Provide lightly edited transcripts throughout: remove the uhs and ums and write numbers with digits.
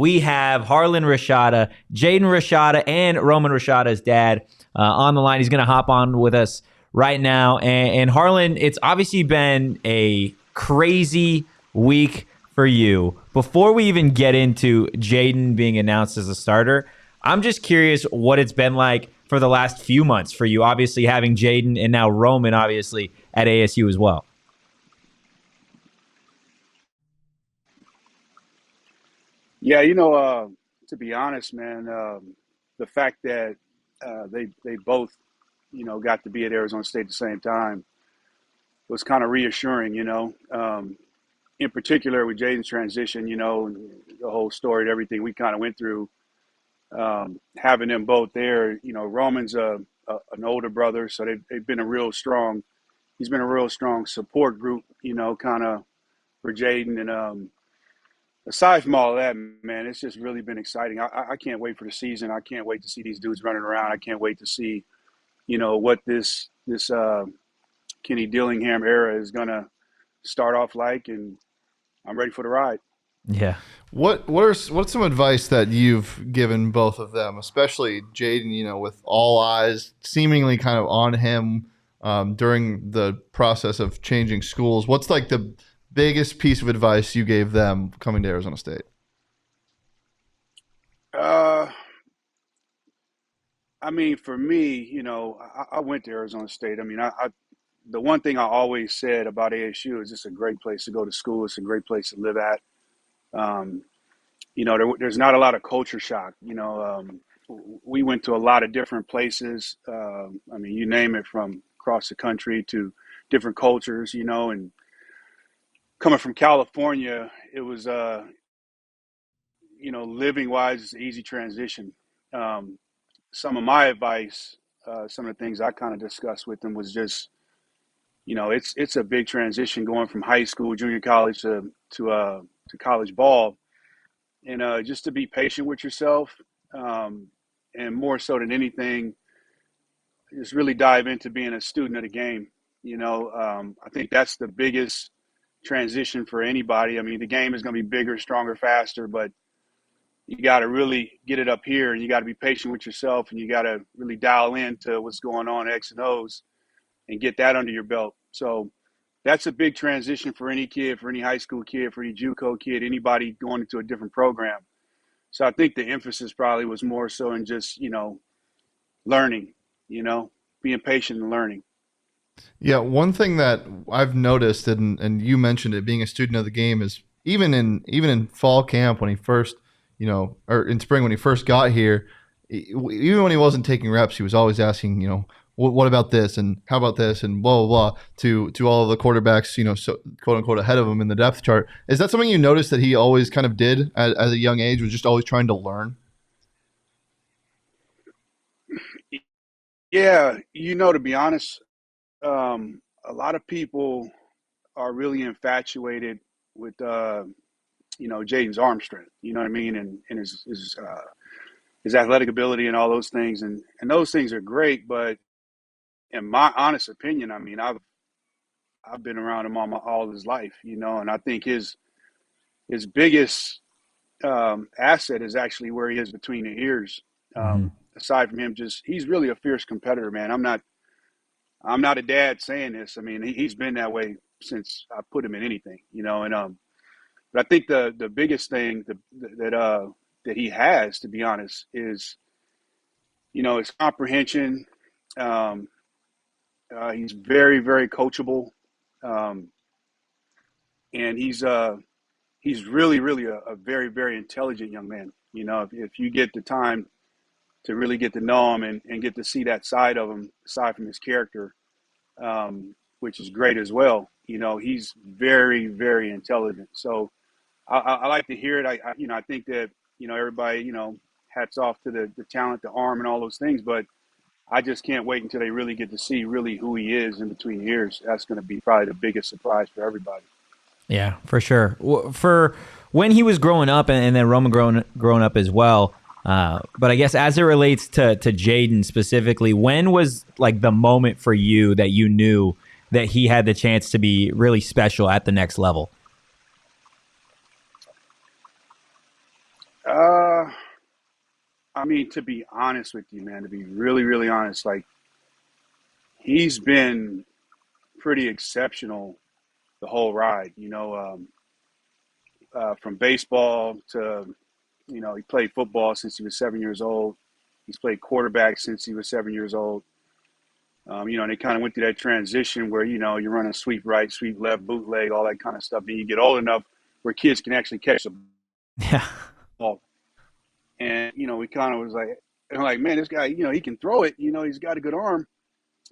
we have Harlen Rashada, Jaden Rashada, and Roman Rashada's dad on the line. He's going to hop on with us right now. And Harlen, it's obviously been a crazy week for you. Before we even get into Jaden being announced as a starter, I'm just curious what it's been like for the last few months for you, obviously having Jaden and now Roman, obviously, at ASU as well. Yeah, to be honest, man, the fact that they both, got to be at Arizona State at the same time was kind of reassuring, in particular with Jaden's transition, and the whole story and everything we kind of went through, having them both there. Roman's an older brother, so they've been he's been a real strong support group, kind of for Jaden. And aside from all of that, man, it's just really been exciting. I can't wait for the season. I can't wait to see these dudes running around. I can't wait to see, what this Kenny Dillingham era is going to start off like, and I'm ready for the ride. Yeah. What's some advice that you've given both of them, especially Jaden, with all eyes seemingly kind of on him during the process of changing schools? What's like the biggest piece of advice you gave them coming to Arizona State? For me, I went to Arizona State. The one thing I always said about ASU is it's a great place to go to school. It's a great place to live at. There's not a lot of culture shock. We went to a lot of different places. You name it, from across the country to different cultures, and coming from California, it was, living wise, it's an easy transition. Some of my advice, some of the things I kind of discussed with them was just, it's a big transition going from high school, junior college to college ball, and just to be patient with yourself, and more so than anything, just really dive into being a student of the game. I think that's the biggest transition for anybody. The game is going to be bigger, stronger, faster, but you got to really get it up here, and you got to be patient with yourself, and you got to really dial into what's going on, X and O's, and get that under your belt. So that's a big transition for any kid, for any high school kid, for any JUCO kid, anybody going into a different program. So I think the emphasis probably was more so in just, learning, being patient and learning. Yeah, one thing that I've noticed, and you mentioned it, being a student of the game, is even in fall camp when he first, or in spring when he first got here, even when he wasn't taking reps, he was always asking, what about this, and how about this, and blah blah blah, to all of the quarterbacks, so quote unquote ahead of him in the depth chart. Is that something you noticed that he always kind of did at a young age? Was just always trying to learn? Yeah, to be honest, a lot of people are really infatuated with, Jaden's arm strength, you know what I mean? And his athletic ability and all those things. And those things are great. But in my honest opinion, I've been around him all his life, and I think his biggest asset is actually where he is between the ears. Aside from him, he's really a fierce competitor, man. I'm not a dad saying this. He's been that way since I put him in anything, and but I think the biggest thing that he has, to be honest, is, his comprehension. He's very, very coachable, and he's really, really a very, very intelligent young man. If you get the time to really get to know him and get to see that side of him, aside from his character, which is great as well. He's very, very intelligent. So I like to hear it. I think that, everybody, hats off to the talent, the arm, and all those things. But I just can't wait until they really get to see really who he is in between years. That's going to be probably the biggest surprise for everybody. Yeah, for sure. For when he was growing up, and then Roman growing up as well. But I guess as it relates to Jaden specifically, when was like the moment for you that you knew that he had the chance to be really special at the next level? Uh, I mean, to be honest with you, man, to be really, really honest, like he's been pretty exceptional the whole ride. From baseball to he played football since he was 7 years old. He's played quarterback since he was 7 years old. And they kind of went through that transition where you run a sweep right, sweep left, bootleg, all that kind of stuff. Then you get old enough where kids can actually catch the Yeah. ball. And we kind of was like, man, this guy, he can throw it. He's got a good arm,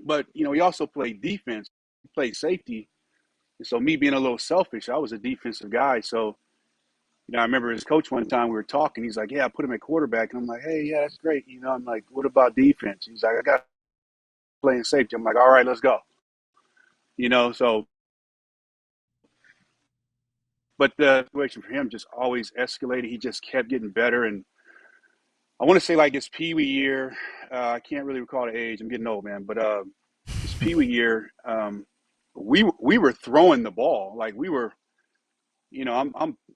but he also played defense. He played safety. And so me being a little selfish, I was a defensive guy. So I remember his coach one time we were talking. He's like, "Yeah, I put him at quarterback," and I'm like, "Hey, yeah, that's great." I'm like, "What about defense?" He's like, "I got playing safety." I'm like, "All right, let's go." So, but the situation for him just always escalated. He just kept getting better, and I want to say like his Pee Wee year. I can't really recall the age. I'm getting old, man. But his Pee Wee year, we were throwing the ball like we were.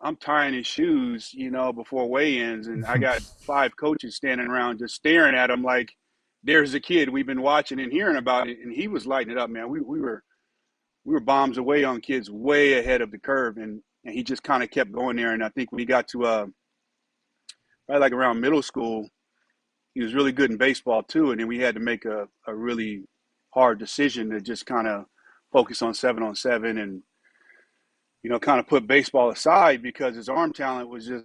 I'm tying his shoes, before weigh-ins, and I got 5 coaches standing around just staring at him like, there's a kid we've been watching and hearing about it, and he was lighting it up, man. We were bombs away on kids way ahead of the curve, and he just kind of kept going there. And I think when he got to probably like around middle school, he was really good in baseball too, and then we had to make a really hard decision to just kind of focus on 7-on-7 and kind of put baseball aside because his arm talent was just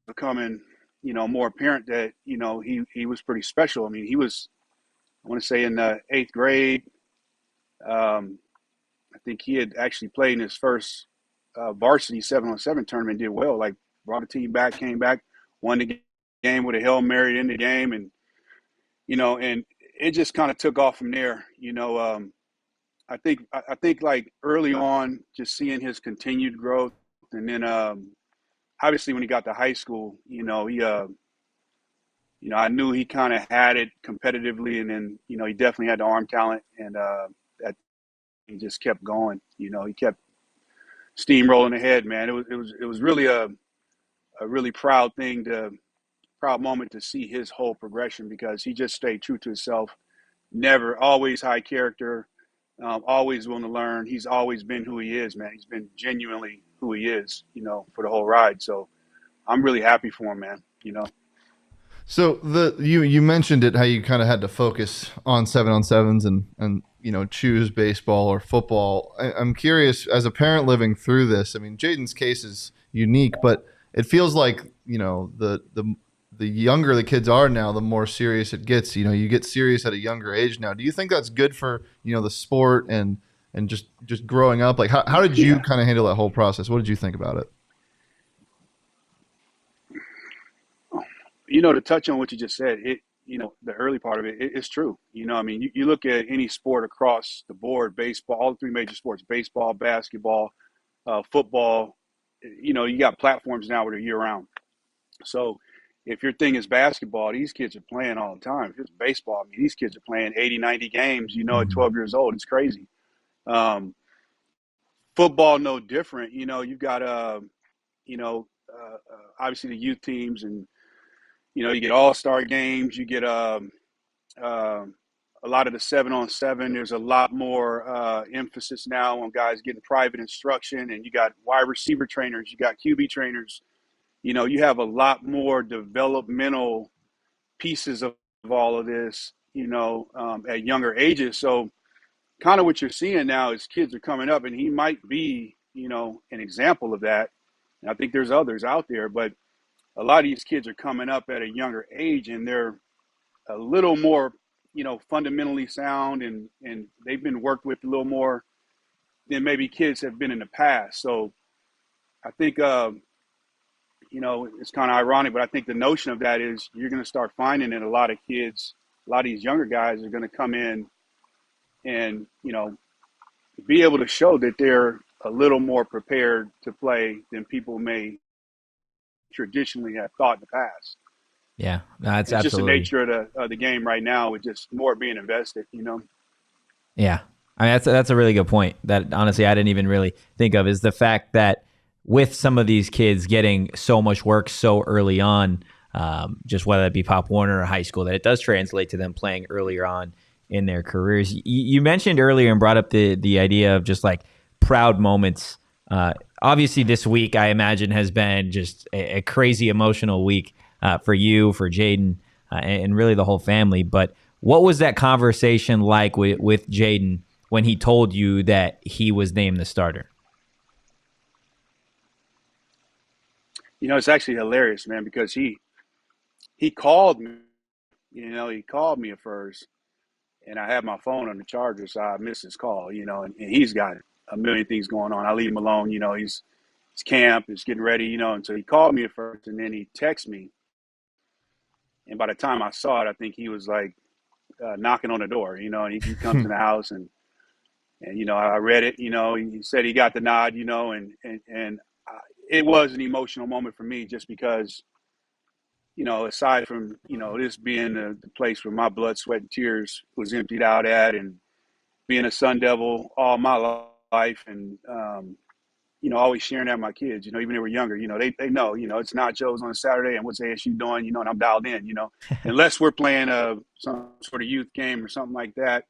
becoming, more apparent that, he was pretty special. I mean, he was, I want to say in the 8th grade, I think he had actually played in his first varsity 7-on-7 tournament, did well, like brought the team back, came back, won the game with a Hail Mary in the game. And, and it just kind of took off from there. I think like early on, just seeing his continued growth, and then obviously when he got to high school, he I knew he kind of had it competitively, and then he definitely had the arm talent, and that he just kept going. He kept steamrolling ahead, man. It was really a really proud moment to see his whole progression because he just stayed true to himself. Never, always high character. Always willing to learn. He's always been who he is, man. He's been genuinely who he is, for the whole ride. So I'm really happy for him, man. So you mentioned it, how you kind of had to focus on 7-on-7s and choose baseball or football. I'm curious, as a parent living through this, I mean, Jaden's case is unique, but it feels like the younger the kids are now, the more serious it gets. You get serious at a younger age now. Do you think that's good for the sport and just growing up? Like how did you kind of handle that whole process? What did you think about it? To touch on what you just said, the early part of it's true. I mean, you look at any sport across the board, baseball, all the 3 major sports, baseball, basketball, football, you got platforms now that are year round. So if your thing is basketball, these kids are playing all the time. If it's baseball, I mean, these kids are playing 80, 90 games, at 12 years old. It's crazy. Football, no different. You've got, obviously the youth teams, and, you get all-star games. You get a lot of the 7-on-7. There's a lot more emphasis now on guys getting private instruction, and you got wide receiver trainers. You got QB trainers. You have a lot more developmental pieces of all of this, at younger ages. So kind of what you're seeing now is kids are coming up, and he might be, an example of that. And I think there's others out there, but a lot of these kids are coming up at a younger age, and they're a little more, fundamentally sound, and they've been worked with a little more than maybe kids have been in the past. So I think, it's kind of ironic, but I think the notion of that is you're going to start finding that a lot of kids, a lot of these younger guys are going to come in and, be able to show that they're a little more prepared to play than people may traditionally have thought in the past. Yeah, that's it's absolutely just the nature of the game right now, with just more being invested, Yeah. I mean, that's a really good point that honestly I didn't even really think of, is the fact that with some of these kids getting so much work so early on, just whether it be Pop Warner or high school, that it does translate to them playing earlier on in their careers. You mentioned earlier and brought up the idea of just like proud moments. Obviously, this week, I imagine, has been just a crazy emotional week for you, for Jaden, and really the whole family. But what was that conversation like with Jaden when he told you that he was named the starter? It's actually hilarious, man, because he called me. He called me at first, and I had my phone on the charger, so I missed his call. And he's got a million things going on. I leave him alone. He's camp, he's getting ready. And so he called me at first, and then he texted me. And by the time I saw it, I think he was like knocking on the door. And he comes in the house, and I read it. He said he got the nod. And it was an emotional moment for me, just because. Aside from, this being the place where my blood, sweat, and tears was emptied out at, and being a Sun Devil all my life, and, always sharing that with my kids, even when they were younger, they know, it's not Joe's on a Saturday and what's ASU doing, and I'm dialed in, unless we're playing some sort of youth game or something like that,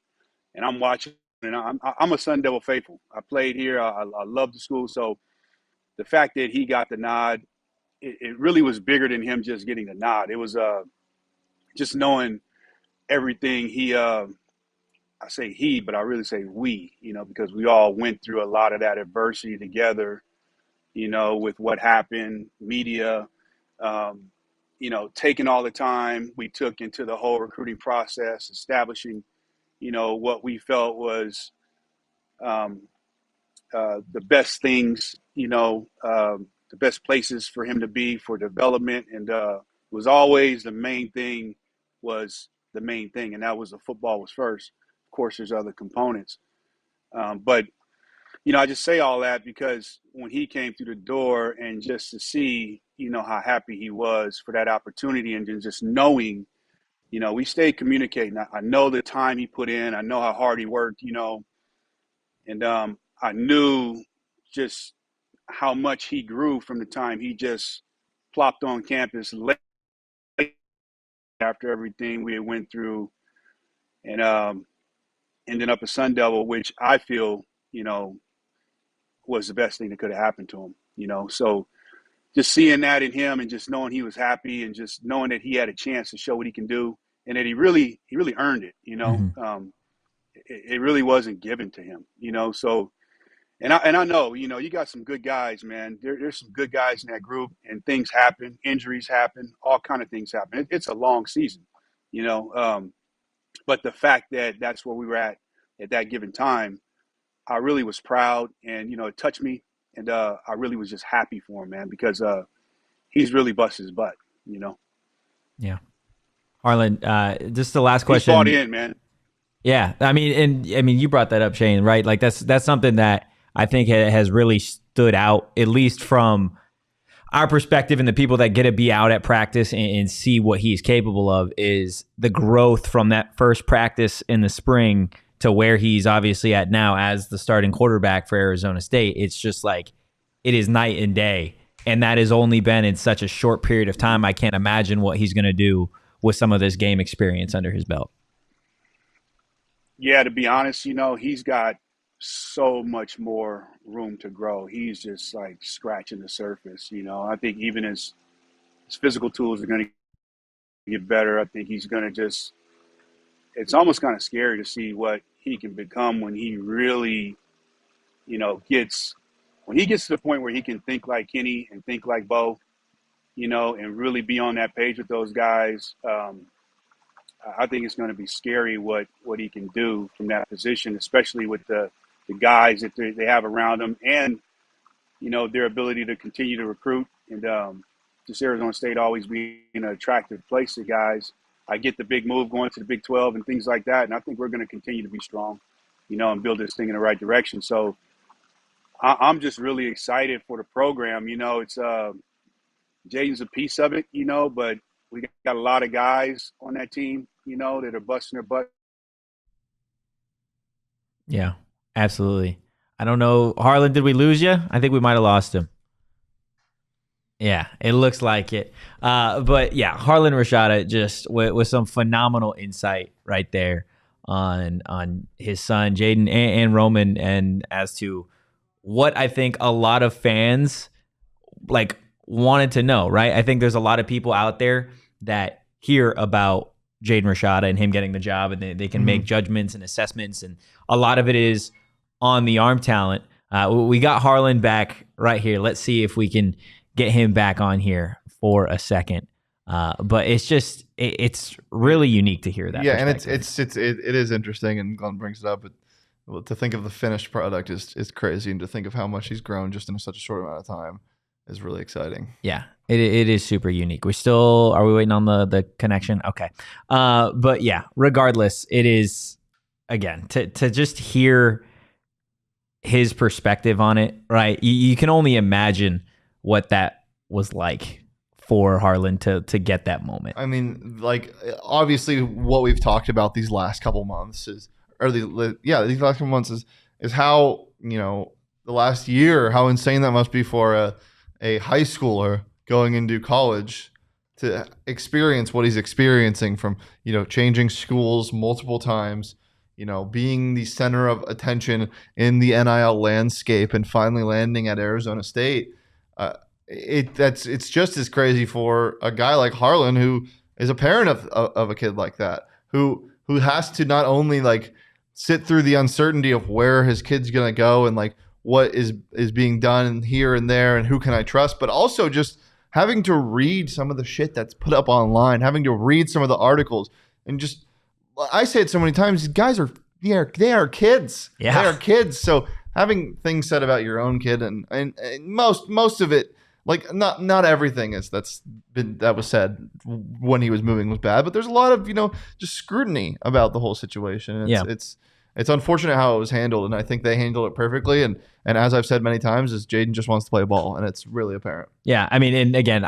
and I'm watching, and I'm a Sun Devil faithful. I played here. I love the school. So the fact that he got the nod, it really was bigger than him just getting the nod. It was just knowing everything I say he, but I really say we, because we all went through a lot of that adversity together, with what happened, media, taking all the time we took into the whole recruiting process, establishing, what we felt was the best things, the best places for him to be for development. And was always the main thing, and that was the football was first. Of course, there's other components. But, I just say all that because when he came through the door, and just to see, how happy he was for that opportunity, and then just knowing, we stayed communicating. I know the time he put in. I know how hard he worked, and I knew just how much he grew from the time he just plopped on campus late after everything we had went through, and ended up a Sun Devil, which I feel, was the best thing that could have happened to him, So just seeing that in him, and just knowing he was happy, and just knowing that he had a chance to show what he can do, and that he really earned it, Mm-hmm. It really wasn't given to him, So, and I know, you got some good guys, man. There's some good guys in that group, and things happen, injuries happen, all kind of things happen. It's a long season, you know. But the fact that that's where we were at that given time, I really was proud, and it touched me, and I really was just happy for him, man, because he's really busted his butt, Yeah. Harlen, just the last He's question. bought in, man. Yeah, I mean, you brought that up, Shane, right? Like that's something that I think has really stood out, at least from our perspective, and the people that get to be out at practice and see what he's capable of, is the growth from that first practice in the spring to where he's obviously at now as the starting quarterback for Arizona State. It's just like, it is night and day, and that has only been in such a short period of time. I can't imagine what he's going to do with some of this game experience under his belt. Yeah, to be honest, he's got so much more room to grow. He's just like scratching the surface. I think even his physical tools are going to get better. I think he's going to just, it's almost kind of scary to see what he can become when he really, when he gets to the point where he can think like Kenny and think like Bo, and really be on that page with those guys. I think it's going to be scary what he can do from that position, especially with the guys that they have around him, and their ability to continue to recruit, and just Arizona State always being an attractive place to guys. I get the big move going to the Big 12 and things like that, and I think we're going to continue to be strong, and build this thing in the right direction. So I'm just really excited for the program. It's Jaden's a piece of it, but we got a lot of guys on that team, that are busting their butt. Yeah, absolutely. I don't know, Harlan, did we lose you? I think we might have lost him. Yeah, it looks like it. But yeah, Harlen Rashada just with some phenomenal insight right there on his son Jaden and Roman, and as to what I think a lot of fans like wanted to know. Right, I think there's a lot of people out there that hear about Jaden Rashada and him getting the job, and they can make judgments and assessments, and a lot of it is on the arm talent. We got Harlen back right here. Let's see if we can get him back on here for a second. But it's really unique to hear that. Yeah, and it is interesting, and Glenn brings it up. But to think of the finished product is crazy, and to think of how much he's grown just in such a short amount of time is really exciting. Yeah, it is super unique. Are we waiting on the connection? Okay. But yeah, regardless, it is, again, to just hear his perspective on it, right? You can only imagine what that was like for Harlen to get that moment. I mean, like, obviously what we've talked about these last couple months is how, the last year, how insane that must be for a high schooler going into college to experience what he's experiencing, from, changing schools multiple times, being the center of attention in the NIL landscape, and finally landing at Arizona State. It's just as crazy for a guy like Harlen, who is a parent of a kid like that, who has to not only like sit through the uncertainty of where his kid's gonna go and like what is being done here and there and who can I trust, but also just having to read some of the shit that's put up online, having to read some of the articles, and just, I say it so many times, these guys they are kids. Yeah. They are kids. So having things said about your own kid, and most of it, like, not everything that was said when he was moving was bad, but there's a lot of, just scrutiny about the whole situation. It's unfortunate how it was handled, and I think they handled it perfectly. And as I've said many times, is Jaden just wants to play ball, and it's really apparent. Yeah, I mean, and again,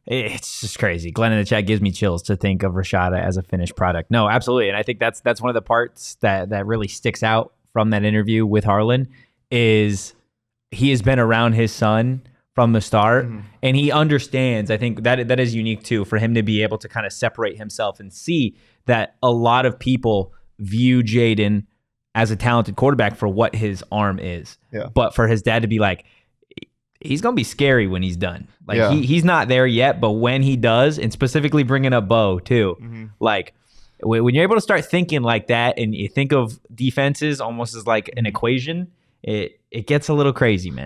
it's just crazy. Glenn in the chat gives me chills to think of Rashada as a finished product. No, absolutely. And I think that's one of the parts that really sticks out from that interview with Harlen, is he has been around his son from the start, and he understands. I think that is unique too, for him to be able to kind of separate himself and see that a lot of people view Jaden as a talented quarterback for what his arm is. Yeah. But for his dad to be like, he's going to be scary when he's done. Like, he's not there yet, but when he does, and specifically bringing up Bo too, like, when you're able to start thinking like that, and you think of defenses almost as like an equation, it gets a little crazy, man.